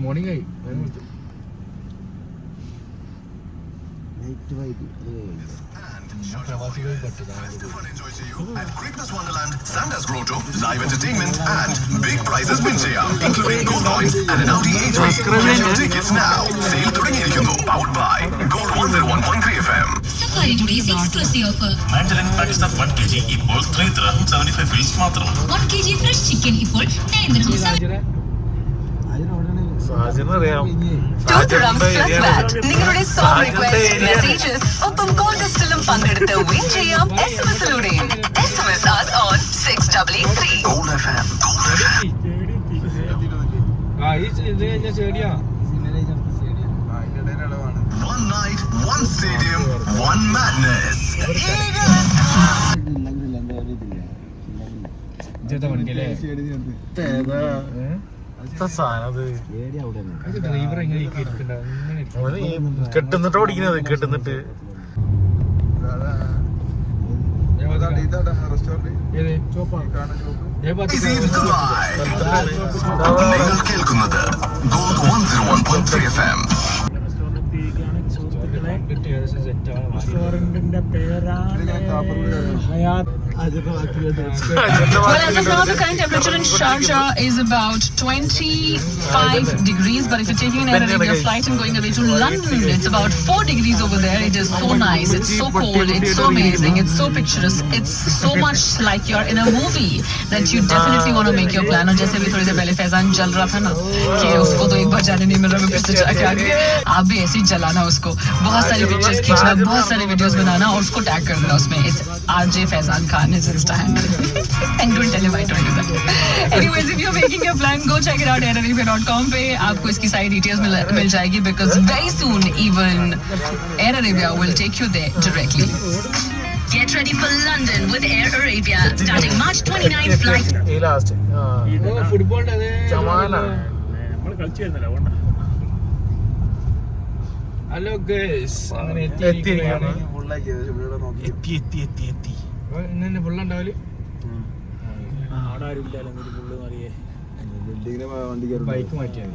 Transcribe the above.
Morning ആയി At Christmas Wonderland, Santa's Grotto, live entertainment and big prizes win ചെയ്യാം, including gold coins and an Audi A3. Get your tickets now. Sale തുടങ്ങിയിരിക്കുന്നു. Powered by Gold 101.3 FM. Safari today's exclusive offer. Mandolin Pakistan 1 kg ഇപ്പോൾ 3 dirham 75 fils മാത്രം. 1 kg fresh chicken ഇപ്പോൾ 9 dirham. സാജനറിയാം നിങ്ങളുടെ song request messages ഒപ്പം കോൺടെസ്റ്റിലും പങ്കെടുത്ത് win ചെയ്യാം SMS-ലൂടെയും. SMS us on 633. Gold FM. Gold FM. One night, one stadium, one madness. കെട്ടുന്നിട്ട് ഓടിക്കുന്നത് കെട്ടുന്നിട്ട് നിങ്ങൾ കേൾക്കുന്നത് Gold 101.3 FM. റെസ്റ്റോറന്റിന്റെ പേരാണ് Hayat. Well, as of now, the current temperature in Sharjah is about 25 degrees. But if you're taking an Air Arabia flight and going away to London, it's about 4 degrees over there. It is so nice. It's so cold. It's so amazing. It's so picturesque. It's so much like you're in a movie that you definitely want to make your plan. और जैसे भी थोड़ी देर पहले फैजान जल रहा था ना कि उसको तो एक बार जाने नहीं मिल रहा, मैं फिर से जाके आ गई. आप भी ऐसे ही जलाना उसको, बहुत सारी पिक्चर्स खींचना, बहुत सारे वीडियोस बनाना और उसको टैग कर देना उसमें. It's RJ Faizan Khan his Insta handle. And don't tell him I told you that. Anyways, if you're making your plan, go check it out airarabia.com पे आपको इसकी सारी details मिल जाएगी because very soon even Air Arabia will take you there directly. Get ready for London with Air Arabia starting March 29 flight. ഈ last ഫുട്ബോളിന്റെ hello guys, അങ്ങനെ എത്തിയിരിക്കുകയാണ്. എത്തി ഇന്നെ ഫുള്ളുണ്ടാവല് ബൈക്ക് മാറ്റിയാണ്.